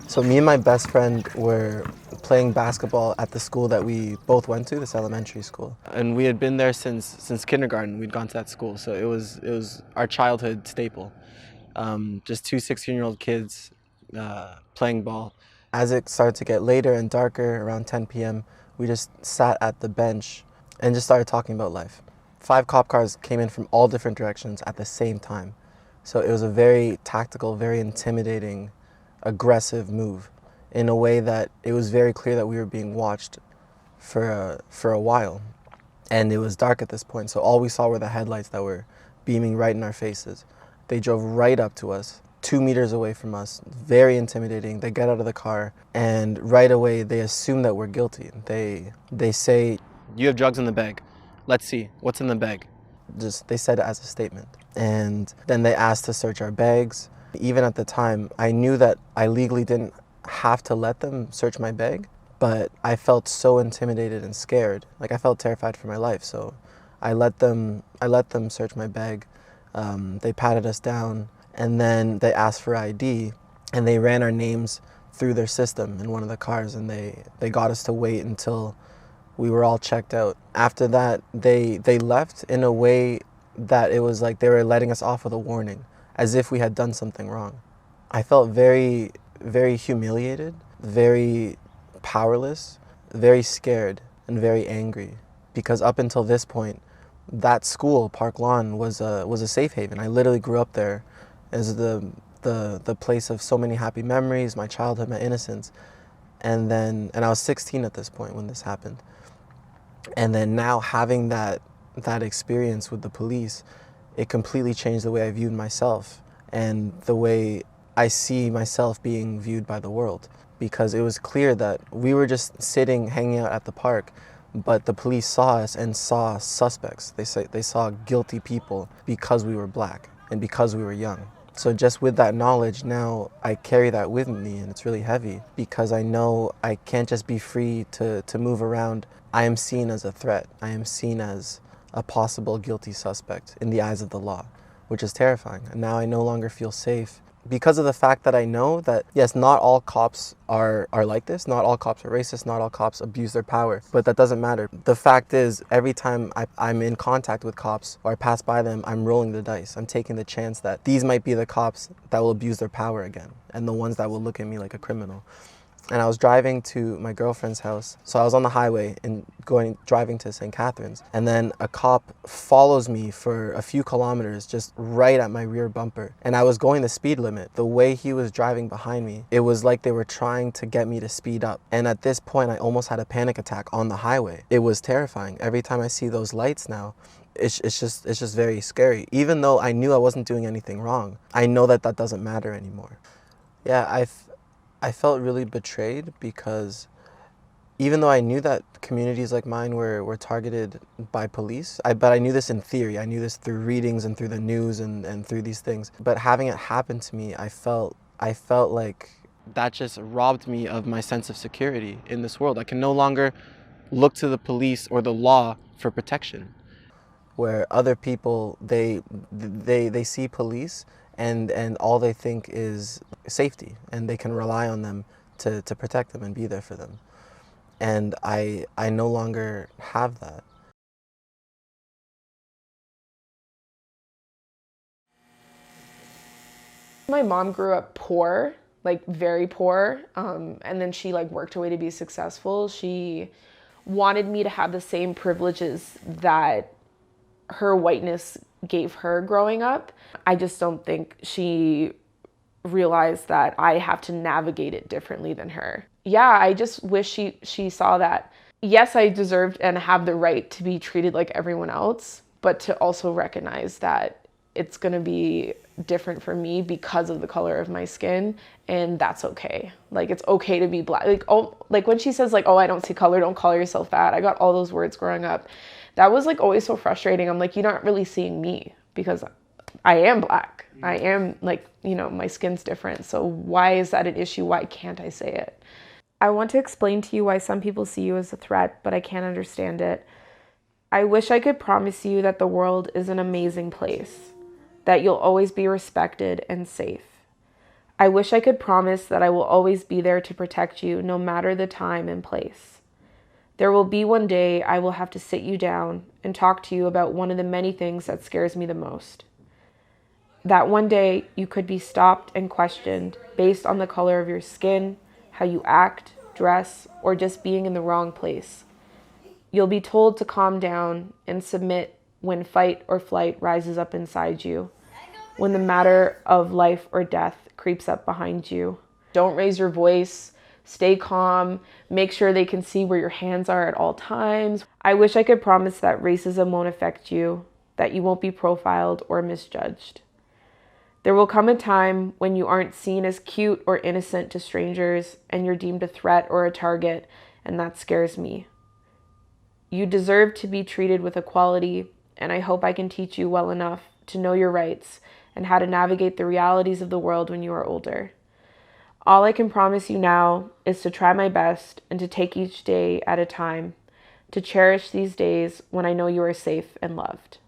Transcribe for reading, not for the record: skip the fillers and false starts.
So me and my best friend were playing basketball at the school that we both went to, this elementary school. And we had been there since kindergarten. We'd gone to that school, so it was our childhood staple. Just two 16-year-old kids playing ball. As it started to get later and darker, around 10 p.m., we just sat at the bench and just started talking about life. 5 cop cars came in from all different directions at the same time. So it was a very tactical, very intimidating, aggressive move in a way that it was very clear that we were being watched for a while. And it was dark at this point, so all we saw were the headlights that were beaming right in our faces. They drove right up to us, 2 meters away from us, very intimidating. They get out of the car, and right away they assume that we're guilty. They say, "You have drugs in the bag. Let's see, what's in the bag?" They said it as a statement. And then they asked to search our bags. Even at the time, I knew that I legally didn't have to let them search my bag, but I felt so intimidated and scared. Like, I felt terrified for my life, so I let them search my bag. They patted us down, and then they asked for ID, and they ran our names through their system in one of the cars, and they got us to wait until we were all checked out. After that, they left in a way that it was like they were letting us off with a warning, as if we had done something wrong. I felt very, very humiliated, very powerless, very scared, and very angry, because up until this point, that school, Park Lawn, was a safe haven. I literally grew up there as the place of so many happy memories, my childhood, my innocence. And I was 16 at this point when this happened. And then now having that experience with the police, it completely changed the way I viewed myself and the way I see myself being viewed by the world. Because it was clear that we were just sitting, hanging out at the park, but the police saw us and saw suspects. They saw guilty people because we were black and because we were young. So just with that knowledge, now I carry that with me, and it's really heavy because I know I can't just be free to move around. I am seen as a threat. I am seen as a possible guilty suspect in the eyes of the law, which is terrifying. And now I no longer feel safe because of the fact that I know that, yes, not all cops are like this. Not all cops are racist. Not all cops abuse their power. But that doesn't matter. The fact is, every time I'm in contact with cops or I pass by them, I'm rolling the dice. I'm taking the chance that these might be the cops that will abuse their power again and the ones that will look at me like a criminal. And I was driving to my girlfriend's house. So I was on the highway and driving to St. Catharines. And then a cop follows me for a few kilometers just right at my rear bumper. And I was going the speed limit. The way he was driving behind me, it was like they were trying to get me to speed up. And at this point, I almost had a panic attack on the highway. It was terrifying. Every time I see those lights now, it's just very scary. Even though I knew I wasn't doing anything wrong, I know that doesn't matter anymore. Yeah, I felt really betrayed because even though I knew that communities like mine were targeted by police, but I knew this in theory. I knew this through readings and through the news and through these things. But having it happen to me, I felt like that just robbed me of my sense of security in this world. I can no longer look to the police or the law for protection. Where other people, they see police and all they think is safety, and they can rely on them to protect them and be there for them. And I no longer have that. My mom grew up poor, like very poor, and then she like worked her way to be successful. She wanted me to have the same privileges that her whiteness gave her growing up. I just don't think she realized that I have to navigate it differently than her. Yeah, I just wish she saw that. Yes, I deserved and have the right to be treated like everyone else, but to also recognize that it's gonna be different for me because of the color of my skin, and that's okay. Like, it's okay to be black. Like, oh, like when she says like, oh, I don't see color, don't call yourself that. I got all those words growing up. That was like always so frustrating. I'm like, you're not really seeing me because I am black. I am like, you know, my skin's different. So why is that an issue? Why can't I say it? I want to explain to you why some people see you as a threat, but I can't understand it. I wish I could promise you that the world is an amazing place. that you'll always be respected and safe. I wish I could promise that I will always be there to protect you, no matter the time and place. There will be one day I will have to sit you down and talk to you about one of the many things that scares me the most. That one day you could be stopped and questioned based on the color of your skin, how you act, dress, or just being in the wrong place. You'll be told to calm down and submit when fight or flight rises up inside you, when the matter of life or death creeps up behind you. Don't raise your voice. Stay calm. Make sure they can see where your hands are at all times. I wish I could promise that racism won't affect you, that you won't be profiled or misjudged. There will come a time when you aren't seen as cute or innocent to strangers and you're deemed a threat or a target, and that scares me. You deserve to be treated with equality, and I hope I can teach you well enough to know your rights and how to navigate the realities of the world when you are older. All I can promise you now is to try my best and to take each day at a time, to cherish these days when I know you are safe and loved.